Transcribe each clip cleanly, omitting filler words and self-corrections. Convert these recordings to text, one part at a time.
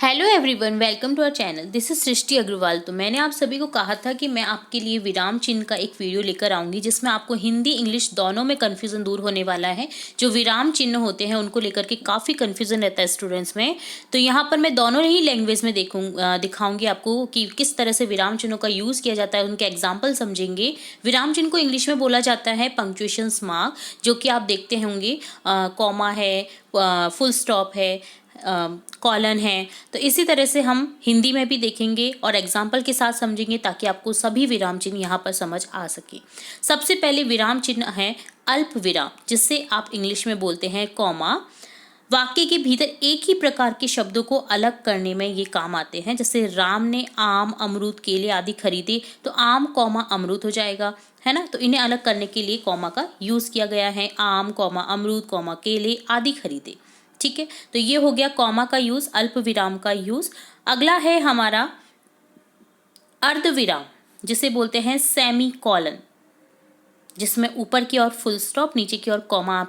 Hello everyone, welcome to our channel. This is Srishti Agarwal. तो मैंने आप सभी को कहा था कि मैं आपके लिए विराम चिन्ह का एक वीडियो लेकर आऊंगी जिसमें आपको हिंदी इंग्लिश दोनों में कन्फ्यूज़न दूर होने वाला है। जो विराम चिन्ह होते हैं उनको लेकर के काफ़ी कन्फ्यूज़न रहता है स्टूडेंट्स में। तो यहाँ पर मैं दोनों ही लैंग्वेज में दिखाऊंगी आपको कि किस तरह से विराम चिन्हों का यूज़ किया जाता है, उनके एग्जाम्पल समझेंगे। विराम चिन्ह को इंग्लिश में बोला जाता है पंक्चुएशन मार्क, जो कि आप देखते होंगे कॉमा है, फुल स्टॉप है, कॉलन है। तो इसी तरह से हम हिंदी में भी देखेंगे और एग्जाम्पल के साथ समझेंगे ताकि आपको सभी विराम चिन्ह यहाँ पर समझ आ सके। सबसे पहले विराम चिन्ह है अल्प विराम, जिससे आप इंग्लिश में बोलते हैं कॉमा। वाक्य के भीतर एक ही प्रकार के शब्दों को अलग करने में ये काम आते हैं। जैसे राम ने आम, अमरूद, केले आदि खरीदे, तो आम कॉमा अमरूद हो जाएगा, है ना। तो इन्हें अलग करने के लिए कॉमा का यूज किया गया है। आम कॉमा अमरूद कॉमा केले आदि खरीदे। ठीक है, तो ये हो गया कॉमा का यूज, अल्प विराम का यूज। अगला है हमारा अर्धविराम, जिसे बोलते हैं सेमी कॉलन, जिसमें ऊपर की ओर फुल स्टॉप, नीचे की ओर कॉमा।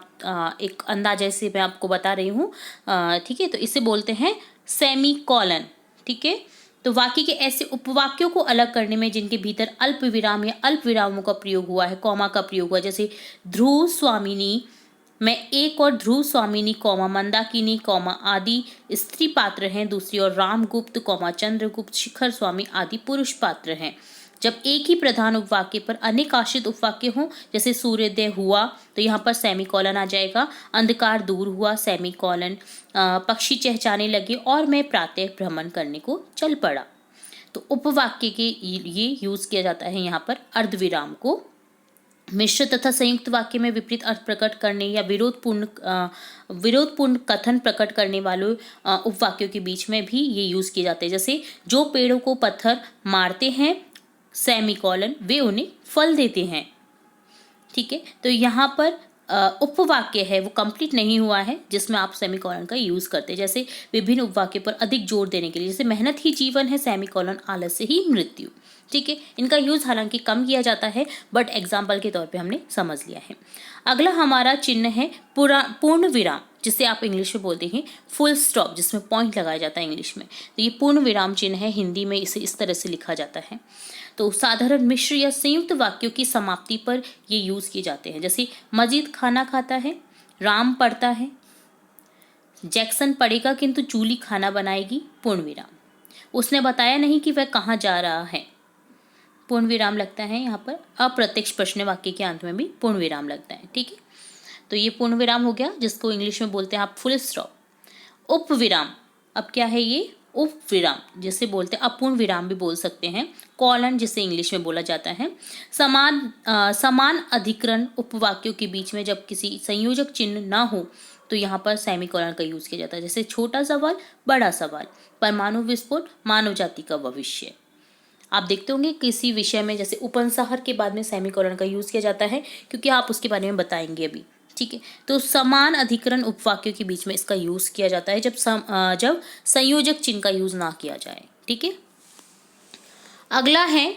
एक अंदाजे से मैं आपको बता रही हूँ। ठीक है, तो इसे बोलते हैं सेमी कॉलन। ठीक है, तो वाक्य के ऐसे उपवाक्यों को अलग करने में जिनके भीतर अल्प विराम या अल्प विरामों का प्रयोग हुआ है, कॉमा का प्रयोग हुआ, जैसे ध्रुव स्वामिनी में एक और ध्रुव स्वामिनी कॉमा मंदाकिनी कॉमा आदि स्त्री पात्र हैं, दूसरी ओर रामगुप्त कॉमा चंद्रगुप्त, शिखर स्वामी आदि पुरुष पात्र हैं। जब एक ही प्रधान उपवाक्य पर अनेक आश्रित उपवाक्य हों, जैसे सूर्योदय हुआ, तो यहाँ पर सेमीकोलन आ जाएगा। अंधकार दूर हुआ, सेमीकोलन। पक्षी चहचहाने लगे और मैं प्रातः भ्रमण करने को चल पड़ा। तो उपवाक्य के ये यूज किया जाता है यहाँ पर अर्धविराम को। मिश्र तथा संयुक्त वाक्य में विपरीत अर्थ प्रकट करने या विरोधपूर्ण कथन प्रकट करने वालों उपवाक्यों के बीच में भी ये यूज किए जाते हैं। जैसे जो पेड़ों को पत्थर मारते हैं, सेमीकोलन, वे उन्हें फल देते हैं। ठीक है, तो यहाँ पर उपवाक्य है वो कंप्लीट नहीं हुआ है, जिसमें आप सेमीकोलन का यूज करते हैं। जैसे विभिन्न उपवाक्य पर अधिक जोर देने के लिए, जैसे मेहनत ही जीवन है, सेमीकोलन आलस्य ही मृत्यु। ठीक है, इनका यूज हालांकि कम किया जाता है, बट एग्जाम्पल के तौर पे हमने समझ लिया है। अगला हमारा चिन्ह है पूर्ण विराम, जिसे आप इंग्लिश में बोलते हैं फुल स्टॉप, जिसमें पॉइंट लगाया जाता है इंग्लिश में। तो ये पूर्ण विराम चिन्ह है, हिंदी में इसे इस तरह से लिखा जाता है। तो साधारण मिश्र या संयुक्त वाक्यों की समाप्ति पर ये यूज किए जाते हैं। जैसे मजीद खाना खाता है, राम पढ़ता है, जैक्सन पढ़ेगा किंतु जूली खाना बनाएगी, पूर्ण विराम। उसने बताया नहीं कि वह कहाँ जा रहा है, पूर्ण विराम लगता है यहाँ पर। अप्रत्यक्ष प्रश्न वाक्य के अंत में भी पूर्ण विराम लगता है। ठीक है, तो ये पूर्ण विराम हो गया, जिसको इंग्लिश में बोलते हैं आप फुल स्टॉप। उपविराम, अब क्या है ये उपविराम, जिसे बोलते हैं अपूर्ण विराम भी बोल सकते हैं। कॉलन, जिसे इंग्लिश में बोला जाता है। समान अधिकरण उपवाक्यों के बीच में जब किसी संयोजक चिन्ह ना हो, तो यहाँ पर सेमीकोलन का यूज किया जाता है। जैसे छोटा सवाल, बड़ा सवाल, परमाणु विस्फोट, मानव जाति का भविष्य। आप देखते होंगे किसी विषय में, जैसे उपसंहार के बाद में सेमीकोलन का यूज किया जाता है, क्योंकि आप उसके बारे में बताएंगे अभी। ठीक है, तो समान अधिकरण उपवाक्यों के बीच में इसका यूज किया जाता है जब संयोजक चिन्ह का यूज ना किया जाए। ठीक है, अगला है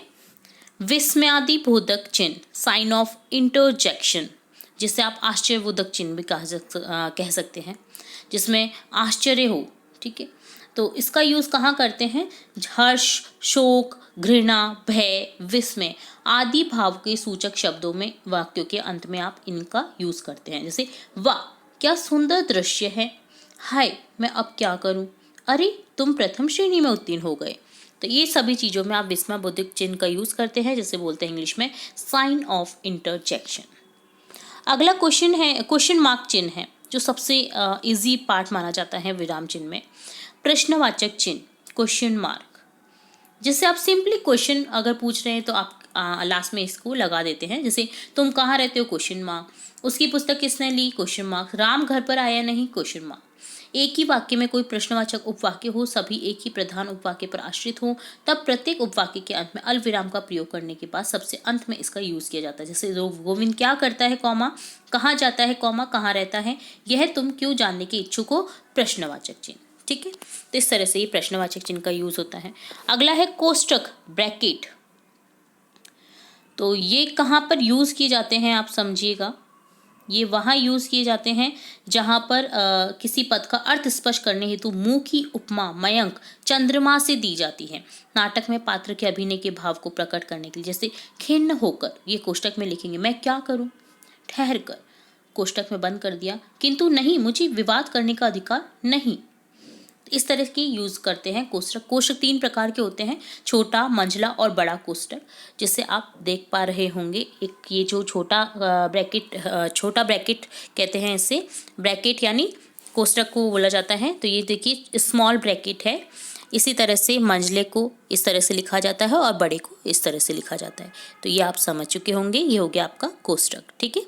विस्मयादि बोधक चिन्ह, साइन ऑफ इंटरजेक्शन, जिसे आप आश्चर्यबोधक चिन्ह भी कह सकते हैं, जिसमें आश्चर्य हो। ठीक है, तो इसका यूज कहाँ करते हैं? हर्ष, शोक, घृणा, भय, विस्मय आदि भाव के सूचक शब्दों में वाक्यों के अंत में आप इनका यूज करते हैं। जैसे वाह क्या सुंदर दृश्य है, हाय मैं अब क्या करूं, अरे तुम प्रथम श्रेणी में उत्तीर्ण हो गए। तो ये सभी चीजों में आप विस्मयबोधक चिन्ह का यूज करते हैं, जिसे बोलते हैं इंग्लिश में साइन ऑफ इंटरजेक्शन। अगला क्वेश्चन है क्वेश्चन मार्क चिन्ह है, जो सबसे इजी पार्ट माना जाता है विराम चिन्ह में। प्रश्नवाचक चिन्ह, क्वेश्चन मार्क, जिससे आप सिंपली क्वेश्चन अगर पूछ रहे हैं तो आप लास्ट में इसको लगा देते हैं। जैसे तुम कहाँ रहते हो, क्वेश्चन मार्क। उसकी पुस्तक किसने ली, क्वेश्चन मार्क। राम घर पर आया नहीं, क्वेश्चन मार्क। एक ही वाक्य में कोई प्रश्नवाचक उपवाक्य हो, सभी एक ही प्रधान उपवाक्य पर आश्रित हो, तब प्रत्येक उपवाक्य के अंत में अल्प विराम का प्रयोग करने के बाद सबसे अंत में इसका यूज किया जाता है। जैसे गोविंद क्या करता है, कॉमा, कहाँ जाता है, कॉमा, कहाँ रहता है, यह तुम क्यों जानने के इच्छुक हो, प्रश्नवाचक चिन्ह। ठीक है, तो इस तरह से ये प्रश्नवाचक चिन्ह का यूज होता है। अगला है कोष्टक, ब्रैकेट। तो ये कहाँ पर यूज किए जाते हैं आप समझिएगा। ये वहाँ यूज़ किए जाते हैं जहाँ पर किसी पद का अर्थ स्पष्ट करने हेतु मुंह की उपमा मयंक चंद्रमा से दी जाती है। नाटक में पात्र के अभिनय के भाव को प्रकट करने के लिए, जैसे खिन्न होकर, ये कोष्टक में लिखेंगे, मैं क्या करूं, ठहर कर, कोष्टक में बंद कर दिया, किंतु नहीं, मुझे विवाद करने का अधिकार नहीं। इस तरह की यूज करते हैं कोष्टक। कोष्टक 3 प्रकार के होते हैं, छोटा, मंझला और बड़ा कोष्टक, जिसे आप देख पा रहे होंगे। एक ये जो छोटा ब्रैकेट कहते हैं इसे, ब्रैकेट यानी कोष्टक को बोला जाता है। तो ये देखिए स्मॉल ब्रैकेट है। इसी तरह से मंझले को इस तरह से लिखा जाता है और बड़े को इस तरह से लिखा जाता है। तो ये आप समझ चुके होंगे, ये हो गया आपका कोष्टक। ठीक है,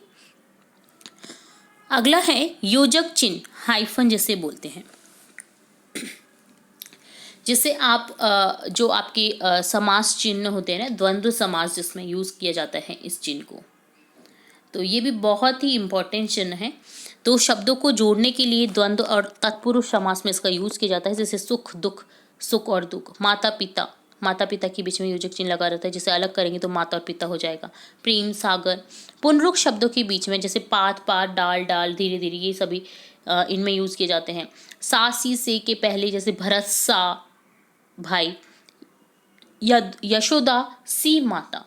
अगला है योजक चिन्ह, हाइफन जिसे बोलते हैं, जिसे आप जो आपके समास चिन्ह होते हैं ना, द्वंद्व समास जिसमें यूज किया जाता है इस चिन्ह को, तो ये भी बहुत ही इंपॉर्टेंट चिन्ह है। तो शब्दों को जोड़ने के लिए द्वंद्व और तत्पुरुष समास में इसका यूज किया जाता है, जैसे सुख दुख, सुख और दुख, माता पिता, माता पिता के बीच में योजक चिन्ह लगा रहता है, जिसे अलग करेंगे तो माता और पिता हो जाएगा। प्रेम सागर, पुनरुक्त शब्दों के बीच में, जैसे पात पात, डाल डाल, धीरे धीरे, ये सभी इनमें यूज किए जाते हैं। सा सी से के पहले, जैसे भरत सा भाई, यशोदा सी माता।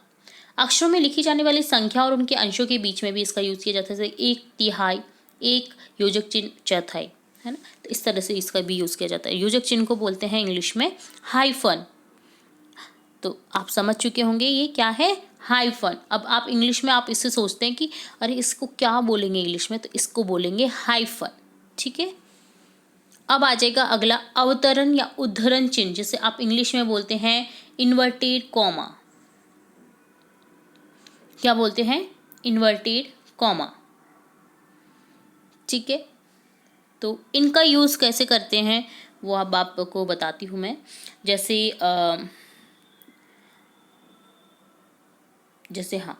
अक्षरों में लिखी जाने वाली संख्या और उनके अंशों के बीच में भी इसका यूज किया जाता है, जैसे 1/3, एक योजक चिन्ह चौथाई, है ना। तो इस तरह से इसका भी यूज किया जाता है। योजक चिन्ह को बोलते हैं इंग्लिश में हाइफन। तो आप समझ चुके होंगे ये क्या है, हाइफन। अब आप इंग्लिश में आप इससे सोचते हैं कि अरे इसको क्या बोलेंगे इंग्लिश में, तो इसको बोलेंगे हाइफन। ठीक है, अब आ जाएगा अगला अवतरण या उद्धरण चिन्ह, जिसे आप इंग्लिश में बोलते हैं इन्वर्टेड कॉमा। क्या बोलते हैं, इन्वर्टेड कॉमा। ठीक है, तो इनका यूज कैसे करते हैं वो अब आपको बताती हूं मैं। जैसे हाँ,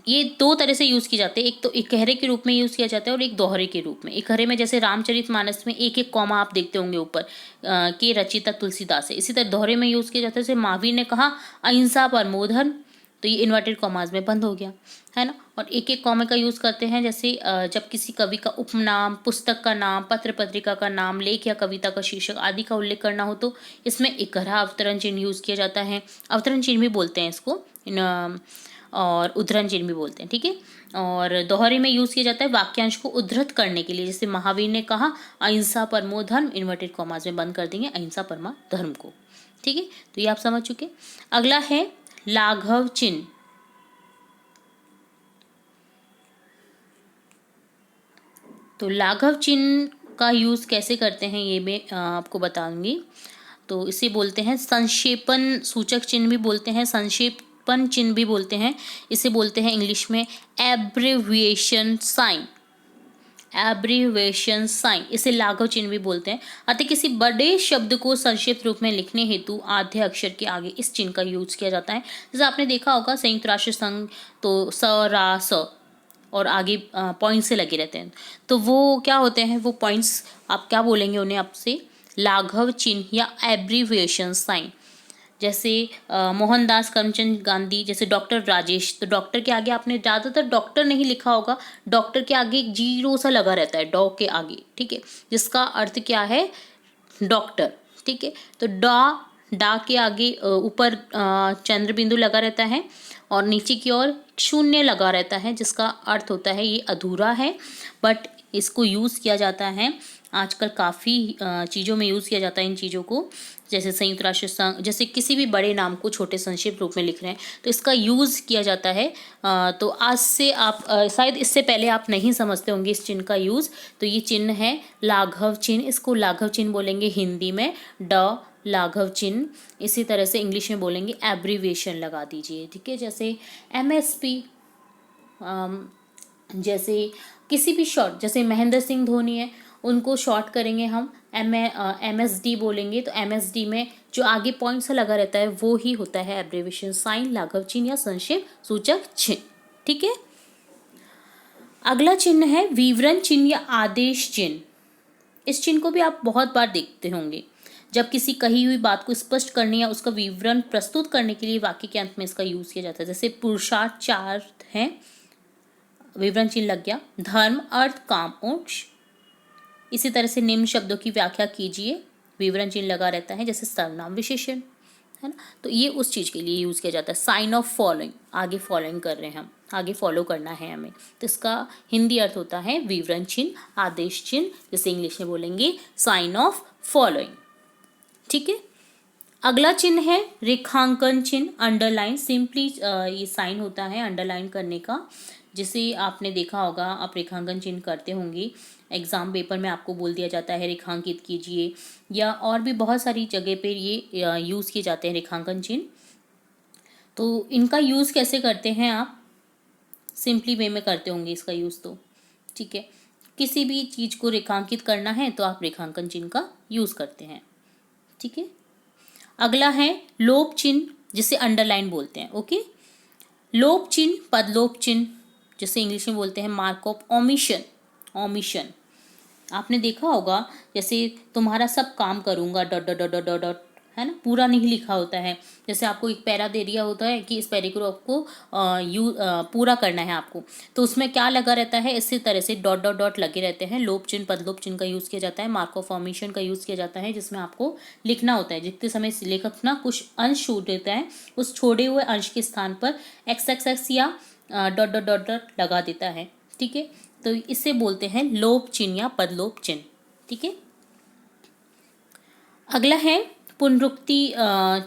ये 2 तरह से यूज किए जाते हैं। एक तो इकहरे के रूप में यूज किया जाता है और एक दोहरे के रूप में। इकहरे में जैसे रामचरितमानस में एक एक कॉमा आप देखते होंगे ऊपर, के रचिता तुलसीदास है। इसी तरह दोहरे में यूज किया जाता है, जैसे महावीर ने कहा अहिंसा परमो धर्म, तो ये इन्वर्टेड कॉमाज में बंद हो गया, है ना। और एक एक कॉमा का यूज करते हैं, जैसे जब किसी कवि का उपनाम, पुस्तक का नाम, पत्र पत्रिका का नाम, लेख या कविता का शीर्षक आदि का उल्लेख करना हो तो इसमें इकहरा अवतरण चिन्ह यूज किया जाता है। अवतरण चिन्ह भी बोलते हैं इसको, और उद्धरण चिन्ह भी बोलते हैं। ठीक है, और दोहरे में यूज किया जाता है वाक्यांश को उद्धृत करने के लिए, जैसे महावीर ने कहा अहिंसा परमो धर्म, इन्वर्टेड कॉमाज में बंद कर देंगे अहिंसा परमा धर्म को। ठीक है, तो ये आप समझ चुके। अगला है लाघव चिन्ह। तो लाघव चिन्ह का यूज कैसे करते हैं ये मैं आपको बताऊंगी। तो इसे बोलते हैं संक्षेपण सूचक चिन्ह भी बोलते हैं, संक्षेपण चिन्ह भी बोलते हैं। इसे बोलते हैं इंग्लिश में एब्रिविएशन साइन, एब्रिविएशन साइन, इसे लाघव चिन्ह भी बोलते हैं। अतः किसी बड़े शब्द को संक्षिप्त रूप में लिखने हेतु आधे अक्षर के आगे इस चिन्ह का यूज किया जाता है। जैसे आपने देखा होगा संयुक्त राष्ट्र संघ, तो स रा स और आगे पॉइंट से लगे रहते हैं, तो वो क्या होते हैं, वो पॉइंट्स आप क्या बोलेंगे उन्हें आपसे, लाघव चिन्ह या एब्रिविएशन साइन। जैसे मोहनदास करमचंद गांधी, जैसे डॉक्टर राजेश, तो डॉक्टर के आगे आपने ज़्यादातर डॉक्टर नहीं लिखा होगा, डॉक्टर के आगे एक जीरो सा लगा रहता है डॉ के आगे, ठीक है, जिसका अर्थ क्या है, डॉक्टर। ठीक है, तो डा के आगे ऊपर चंद्र बिंदु लगा रहता है और नीचे की ओर शून्य लगा रहता है, जिसका अर्थ होता है ये अधूरा है। बट इसको यूज़ किया जाता है आजकल काफ़ी चीज़ों में यूज़ किया जाता है इन चीज़ों को, जैसे संयुक्त राष्ट्र संघ, जैसे किसी भी बड़े नाम को छोटे संक्षिप्त रूप में लिख रहे हैं तो इसका यूज़ किया जाता है। तो आज से आप शायद इससे पहले आप नहीं समझते होंगे इस चिन्ह का यूज़। तो ये चिन्ह है लाघव चिन्ह, इसको लाघव चिन्ह बोलेंगे हिंदी में, ड लाघव चिन्ह। इसी तरह से इंग्लिश में बोलेंगे एब्रीविएशन लगा दीजिए। ठीक है, जैसे MSP, जैसे किसी भी शॉर्ट, जैसे महेंद्र सिंह धोनी है उनको शॉर्ट करेंगे हम MSD बोलेंगे, तो MSD में जो आगे पॉइंट सा लगा रहता है वो ही होता है एब्रीविएशन साइन, लाघव चिन्ह या संक्षेप सूचक चिन्ह। ठीक है, अगला चिन्ह है विवरण चिन्ह या आदेश चिन्ह। इस चिन्ह को भी आप बहुत बार देखते होंगे, जब किसी कही हुई बात को स्पष्ट करने या उसका विवरण प्रस्तुत करने के लिए वाक्य के अंत में इसका यूज किया जाता है। जैसे पुरुषार्थ 4 है, विवरण चिन्ह लग गया। धर्म, अर्थ, काम, मोक्ष। इसी तरह से निम्न शब्दों की व्याख्या कीजिए, विवरण चिन्ह लगा रहता है, जैसे सर्वनाम, विशेषण, है ना। तो ये उस चीज़ के लिए यूज़ किया जाता है। साइन ऑफ फॉलोइंग, आगे फॉलोइंग कर रहे हैं हम, आगे फॉलो करना है हमें, तो इसका हिंदी अर्थ होता है विवरण चिन्ह, आदेश चिन्ह, जैसे इंग्लिश में बोलेंगे साइन ऑफ फॉलोइंग। ठीक है। अगला चिन्ह है रेखांकन चिन्ह, अंडरलाइन। सिंपली ये साइन होता है अंडरलाइन करने का। जिसे आपने देखा होगा, आप रेखांकन चिन्ह करते होंगे, एग्जाम पेपर में आपको बोल दिया जाता है रेखांकित कीजिए, या और भी बहुत सारी जगह पे ये यूज़ किए जाते हैं रेखांकन चिन्ह। तो इनका यूज़ कैसे करते हैं आप? सिंपली वे में करते होंगे इसका यूज़ तो। ठीक है। किसी भी चीज़ को रेखांकित करना है तो आप रेखांकन चिन्ह का यूज़ करते हैं। ठीक है। अगला है लोप चिन्ह, जिसे अंडरलाइन बोलते हैं। ओके। लोप चिन्ह, पदलोप चिन्ह, जिसे इंग्लिश में बोलते हैं मार्क ऑफ ओमिशन। ओमिशन आपने देखा होगा, जैसे तुम्हारा सब काम करूंगा dot dot dot dot dot dot, है ना, पूरा नहीं लिखा होता है। जैसे आपको एक पैरा दे दिया होता है कि इस पैरे को आपको पूरा करना है आपको, तो उसमें क्या लगा रहता है, इसी तरह से डॉट डॉट डॉट लगे रहते हैं। लोप चिन्ह, पदलोप चिन्ह का यूज़ किया जाता है। मार्क ऑफ ओमिशन का यूज़ किया जाता है, जिसमें आपको लिखना होता है। जितने समय लेखक ना कुछ अंश छोड़ देता है, उस छोड़े हुए अंश के स्थान पर एक्स एक्स एक्स या डॉट डॉट डॉट डॉट लगा देता है। ठीक है। तो इसे बोलते हैं लोप चिन्ह या पदलोप चिन्ह। ठीक है। अगला है पुनरुक्ति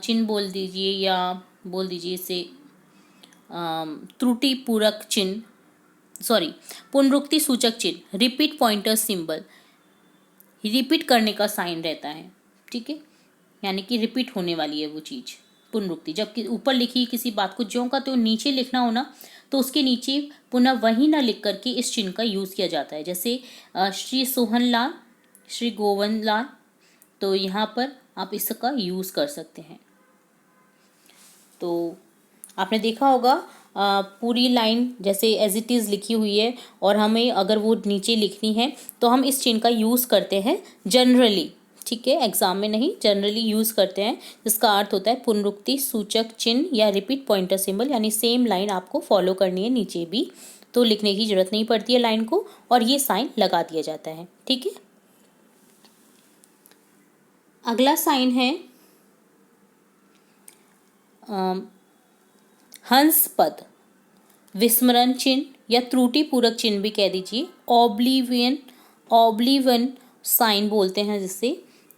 चिन्ह, बोल दीजिए या बोल दीजिए इसे त्रुटि पूरक चिन्ह, सॉरी, पुनरुक्ति सूचक चिन्ह, रिपीट पॉइंटर सिंबल। रिपीट करने का साइन रहता है। ठीक है। यानी कि रिपीट होने वाली है वो चीज़, पुनरुक्ति। जब ऊपर लिखी किसी बात को ज्यों का तो नीचे लिखना हो ना, तो उसके नीचे पुनः वही ना लिख करके इस चिन्ह का यूज़ किया जाता है। जैसे श्री सोहन लाल, श्री गोविंद लाल, तो यहाँ पर आप इसका यूज़ कर सकते हैं। तो आपने देखा होगा पूरी लाइन जैसे एज इट इज़ लिखी हुई है, और हमें अगर वो नीचे लिखनी है तो हम इस चिन्ह का यूज़ करते हैं जनरली। ठीक है। एग्जाम में नहीं, जनरली यूज़ करते हैं, जिसका अर्थ होता है पुनरुक्ति सूचक चिन्ह या रिपीट पॉइंटर सिंबल। यानी सेम लाइन आपको फॉलो करनी है नीचे भी, तो लिखने की जरूरत नहीं पड़ती है लाइन को, और ये साइन लगा दिया जाता है। ठीक है। अगला साइन है हंस पद, विस्मरण चिन्ह या त्रुटि पूरक चिन्ह भी कह दीजिए। ऑब्लिवियन साइन बोलते हैं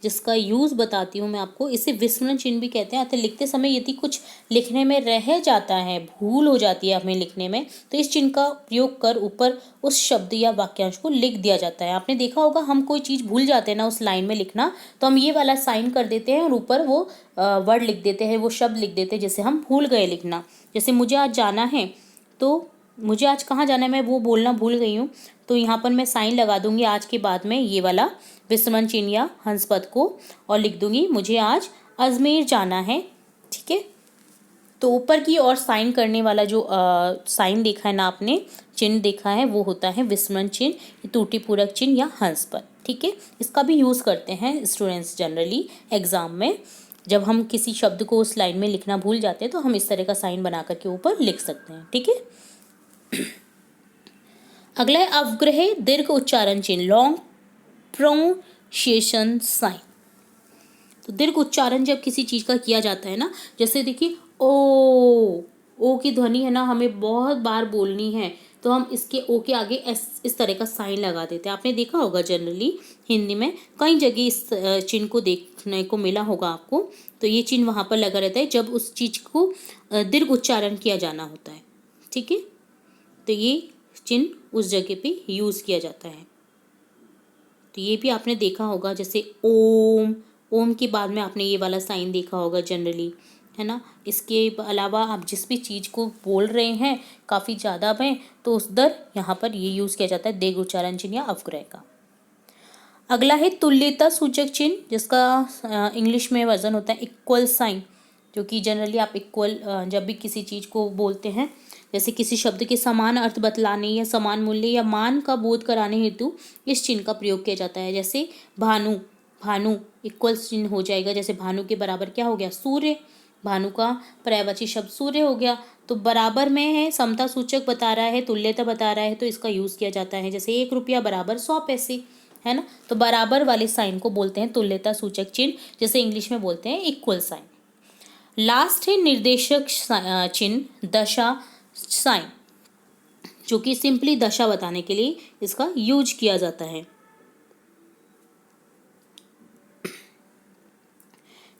जिसका यूज़ बताती हूँ मैं आपको। इसे विस्मरण चिन्ह भी कहते हैं। अतः लिखते समय यदि कुछ लिखने में रह जाता है, भूल हो जाती है हमें लिखने में, तो इस चिन्ह का प्रयोग कर ऊपर उस शब्द या वाक्यांश को लिख दिया जाता है। आपने देखा होगा, हम कोई चीज़ भूल जाते हैं ना उस लाइन में लिखना, तो हम ये वाला साइन कर देते हैं और ऊपर वो वर्ड लिख देते हैं, वो शब्द लिख देते हैं जिसे हम भूल गए लिखना। जैसे मुझे आज जाना है, तो मुझे आज कहाँ जाना है मैं वो बोलना भूल गई हूँ, तो यहाँ पर मैं साइन लगा दूंगी आज के बाद में ये वाला विस्मरण चिन्ह या हंस पद को, और लिख दूंगी मुझे आज अजमेर जाना है। ठीक है। तो ऊपर की ओर साइन करने वाला जो साइन देखा है ना आपने, चिन्ह देखा है, वो होता है विस्मरण चिन्ह, त्रुटि पूरक चिन्ह या हंस पद। ठीक है। इसका भी यूज़ करते हैं स्टूडेंट्स जनरली एग्जाम में। जब हम किसी शब्द को उस लाइन में लिखना भूल जाते हैं तो हम इस तरह का साइन बना करके ऊपर लिख सकते हैं। ठीक है। अगला है अवग्रह दीर्घ उच्चारण चिन्ह, लॉन्ग प्रोनाउंसिएशन साइन। तो दीर्घ उच्चारण जब किसी चीज़ का किया जाता है ना, जैसे देखिए ओ की ध्वनि है ना, हमें बहुत बार बोलनी है, तो हम इसके ओ के आगे इस तरह का साइन लगा देते हैं। आपने देखा होगा जनरली हिंदी में कई जगह इस चिन्ह को देखने को मिला होगा आपको। तो ये चिन्ह वहाँ पर लगा रहता है जब उस चीज़ को दीर्घ उच्चारण किया जाना होता है। ठीक है। तो ये चिन्ह उस जगह पे यूज़ किया जाता है। तो ये भी आपने देखा होगा, जैसे ओम के बाद में आपने ये वाला साइन देखा होगा जनरली, है ना। इसके अलावा आप जिस भी चीज़ को बोल रहे हैं काफ़ी ज़्यादा में, तो उस दर यहाँ पर ये यूज़ किया जाता है दीर्घ उच्चारण चिन्ह या अवग्रह का। अगला है तुल्यता सूचक चिन्ह, जिसका इंग्लिश में वर्जन होता है इक्वल साइन, जो कि जनरली आप इक्वल जब भी किसी चीज़ को बोलते हैं, जैसे किसी शब्द के समान अर्थ बतलाने या समान मूल्य या मान का बोध कराने हेतु इस चिन्ह का प्रयोग किया जाता है। जैसे भानु इक्वल चिन्ह हो जाएगा। जैसे भानु के बराबर क्या हो गया, सूर्य। भानु का पर्यायवाची शब्द सूर्य हो गया, तो बराबर में है, समता सूचक बता रहा है, तुल्यता बता रहा है, तो इसका यूज़ किया जाता है। जैसे 1 रुपया बराबर 100 पैसे, है ना। तो बराबर वाले साइन को बोलते हैं तुल्यता सूचक चिन्ह, जैसे इंग्लिश में बोलते हैं इक्वल साइन। लास्ट है निर्देशक चिन्ह, दशा साइन, जो कि सिंपली दशा बताने के लिए इसका यूज किया जाता है।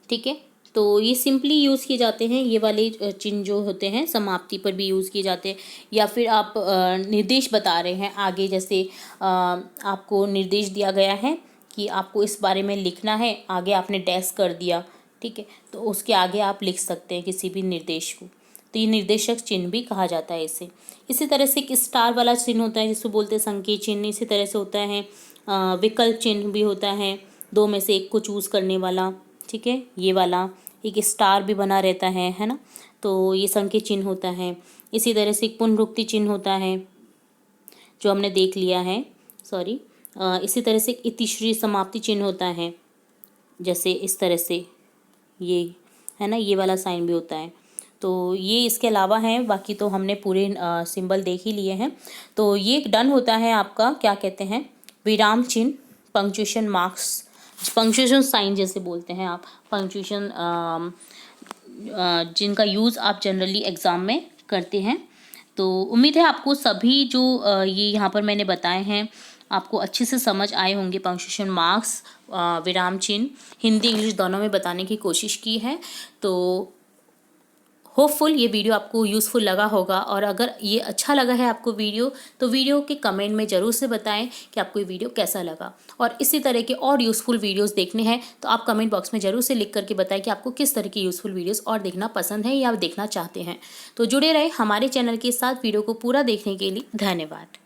ठीक है, तो ये सिंपली यूज़ किए जाते हैं। ये वाले चिन्ह जो होते हैं समाप्ति पर भी यूज़ किए जाते हैं, या फिर आप निर्देश बता रहे हैं आगे, जैसे आपको निर्देश दिया गया है कि आपको इस बारे में लिखना है, आगे आपने डैश कर दिया, ठीक है, तो उसके आगे आप लिख सकते हैं किसी भी निर्देश को, तो ये निर्देशक चिन्ह भी कहा जाता है इसे। इसी तरह से एक स्टार वाला चिन्ह होता है जिसको बोलते हैं संकेत चिन्ह। इसी तरह से होता है विकल्प चिन्ह भी होता है, 2 में से 1 को चूज़ करने वाला, ठीक है, ये वाला एक स्टार भी बना रहता है ना, तो ये संकेत चिन्ह होता है। इसी तरह से एक पुनरुक्ति चिन्ह होता है जो हमने देख लिया है, सॉरी। इसी तरह से एक इतिश्री समाप्ति चिन्ह होता है, जैसे इस तरह से ये है ना, ये वाला साइन भी होता है। तो ये इसके अलावा हैं, बाकी तो हमने पूरे सिंबल देख ही लिए हैं। तो ये डन होता है आपका, क्या कहते हैं, विराम चिन्ह, पंक्चुएशन मार्क्स, पंक्चुएशन साइन जैसे बोलते हैं आप, पंक्चुएशन जिनका यूज़ आप जनरली एग्ज़ाम में करते हैं। तो उम्मीद है आपको सभी जो ये यहाँ पर मैंने बताए हैं आपको अच्छे से समझ आए होंगे। पंक्चुएशन मार्क्स, विराम चिन्ह, हिंदी इंग्लिश दोनों में बताने की कोशिश की है। तो होपफुल ये वीडियो आपको यूज़फुल लगा होगा, और अगर ये अच्छा लगा है आपको वीडियो, तो वीडियो के कमेंट में ज़रूर से बताएं कि आपको ये वीडियो कैसा लगा। और इसी तरह के और यूज़फुल वीडियोस देखने हैं तो आप कमेंट बॉक्स में ज़रूर से लिख करके बताएं कि आपको किस तरह की यूज़फुल वीडियोस और देखना पसंद है या देखना चाहते हैं। तो जुड़े रहे हमारे चैनल के साथ। वीडियो को पूरा देखने के लिए धन्यवाद।